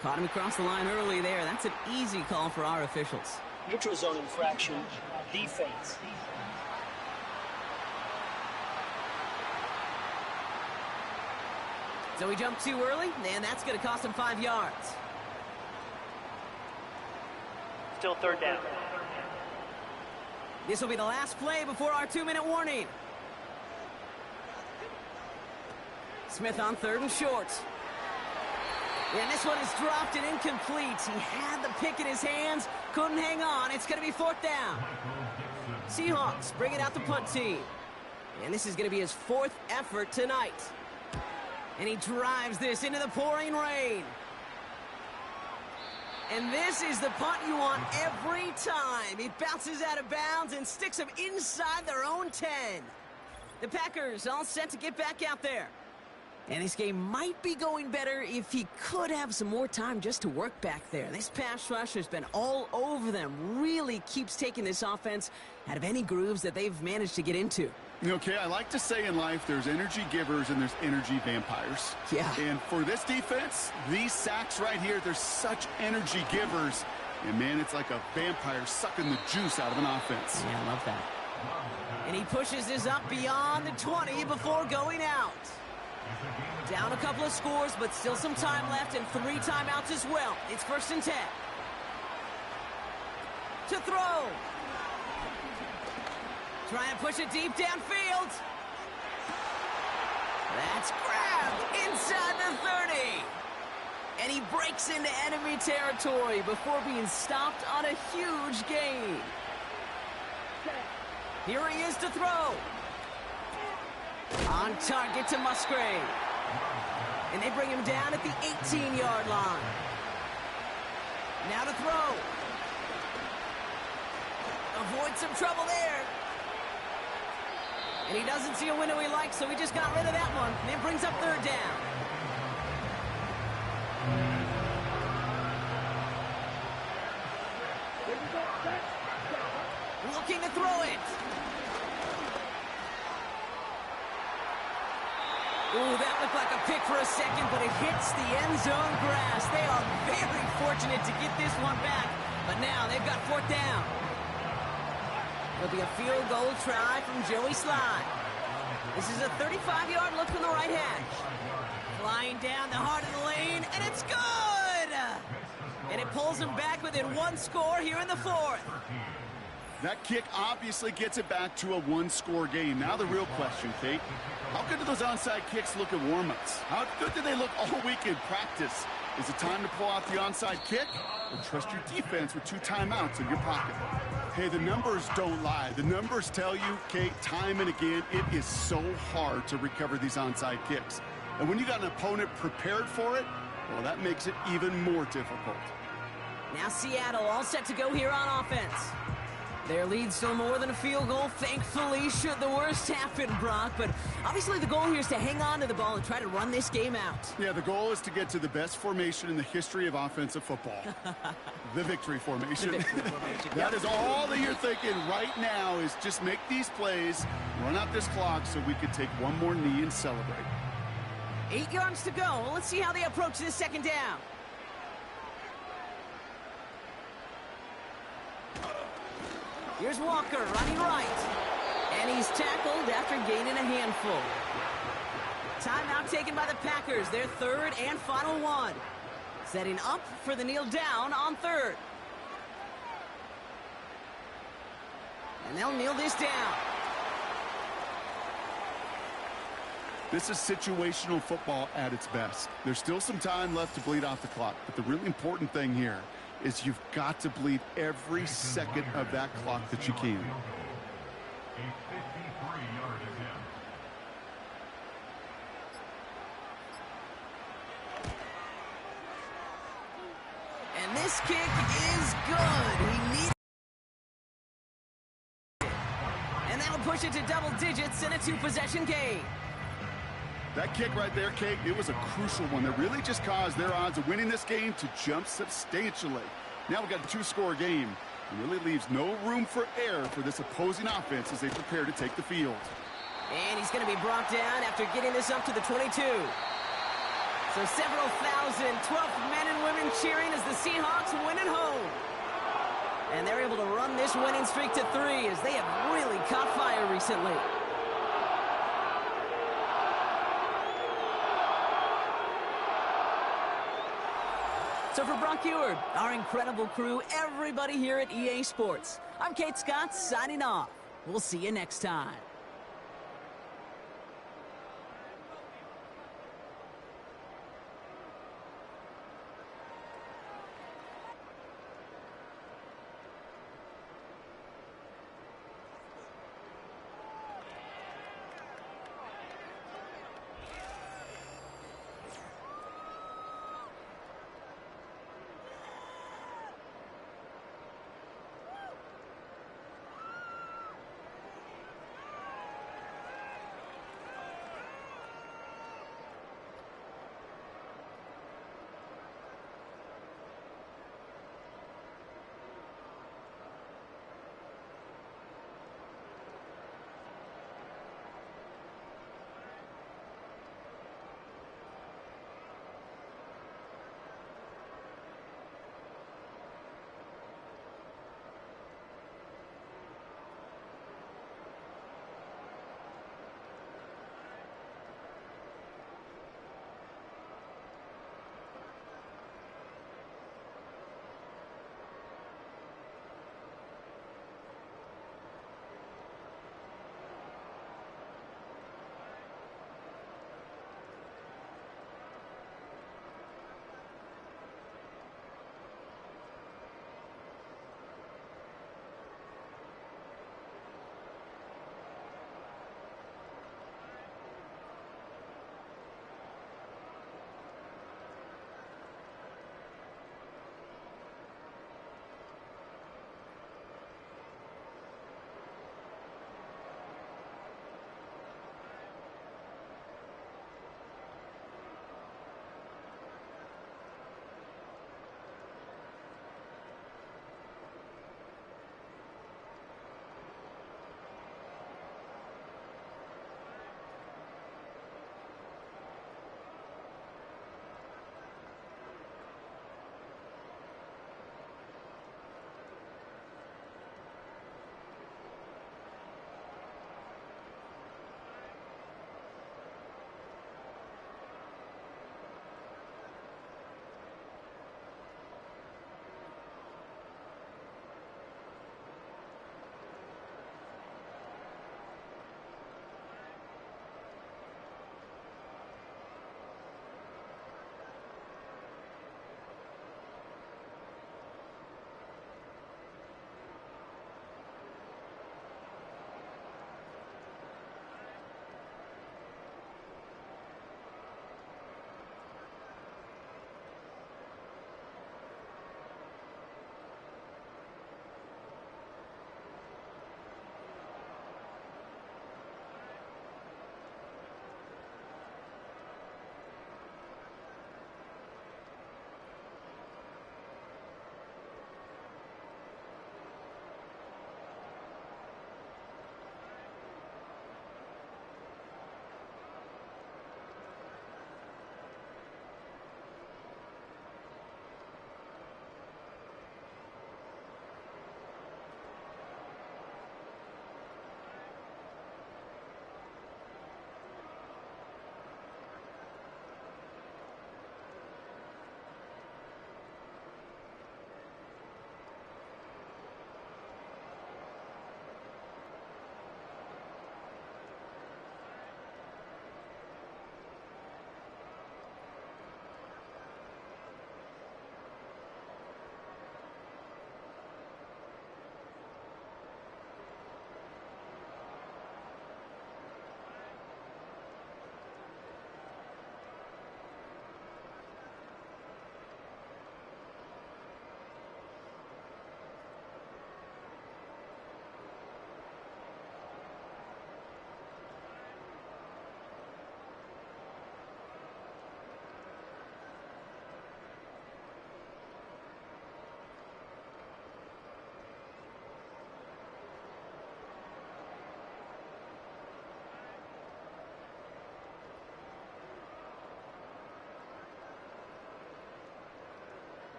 Caught him across the line early there. That's an easy call for our officials. Neutral zone infraction, defense. So he jumped too early, and that's going to cost him 5 yards. Still 3rd down. This will be the last play before our 2-minute warning. Smith on 3rd and short. And this one is dropped and incomplete. He had the pick in his hands, couldn't hang on. It's going to be 4th down. Seahawks bringing out the punt team. And this is going to be his 4th effort tonight. And he drives this into the pouring rain. And this is the punt you want every time. He bounces out of bounds and sticks them inside their own 10. The Packers all set to get back out there. And this game might be going better if he could have some more time just to work back there. This pass rush has been all over them. Really keeps taking this offense out of any grooves that they've managed to get into. Okay, I like to say in life there's energy givers and there's energy vampires. Yeah. And for this defense, these sacks right here, they're such energy givers. And, man, it's like a vampire sucking the juice out of an offense. Yeah, I love that. And he pushes this up beyond the 20 before going out. Down a couple of scores, but still some time left and 3 timeouts as well. It's 1st and 10. To throw. Trying to push it deep downfield. That's grabbed inside the 30. And he breaks into enemy territory before being stopped on a huge gain. Here he is to throw. On target to Musgrave. And they bring him down at the 18-yard line. Now to throw. Avoid some trouble there. And he doesn't see a window he likes, so he just got rid of that one. And it brings up 3rd down. Looking to throw it. Ooh, that looked like a pick for a second, but it hits the end zone grass. They are very fortunate to get this one back, but now they've got 4th down. It'll be a field goal try from Joey Slye. This is a 35-yard look from the right hash. Flying down the heart of the lane, and it's good! And it pulls them back within 1 score here in the 4th. That kick obviously gets it back to a 1-score game. Now the real question, Kate, how good do those onside kicks look at warm-ups? How good do they look all week in practice? Is it time to pull out the onside kick? Or trust your defense with 2 timeouts in your pocket? Hey, the numbers don't lie. The numbers tell you, Kate, time and again, it is so hard to recover these onside kicks. And when you got an opponent prepared for it, well, that makes it even more difficult. Now Seattle all set to go here on offense. Their lead's still more than a field goal, thankfully, should the worst happen, Brock. But obviously the goal here is to hang on to the ball and try to run this game out. Yeah, the goal is to get to the best formation in the history of offensive football. The victory formation. The victory formation. That is all that you're thinking right now is just make these plays, run out this clock so we can take one more knee and celebrate. 8 yards to go. Let's see how they approach this 2nd down. Here's Walker running right. And he's tackled after gaining a handful. Timeout taken by the Packers, their 3rd and final one. Setting up for the kneel down on 3rd. And they'll kneel this down. This is situational football at its best. There's still some time left to bleed off the clock, but the really important thing here is you've got to bleed every second of that clock that you can. And this kick is good. He needs it. And that'll push it to double digits in a 2-possession game. That kick right there, Kate, it was a crucial one that really just caused their odds of winning this game to jump substantially. Now we've got a 2-score game. It really leaves no room for error for this opposing offense as they prepare to take the field. And he's going to be brought down after getting this up to the 22. So several thousand 12th men and women cheering as the Seahawks win at home. And they're able to run this winning streak to 3 as they have really caught fire recently. So for Brock Eward, our incredible crew, everybody here at EA Sports, I'm Kate Scott signing off. We'll see you next time.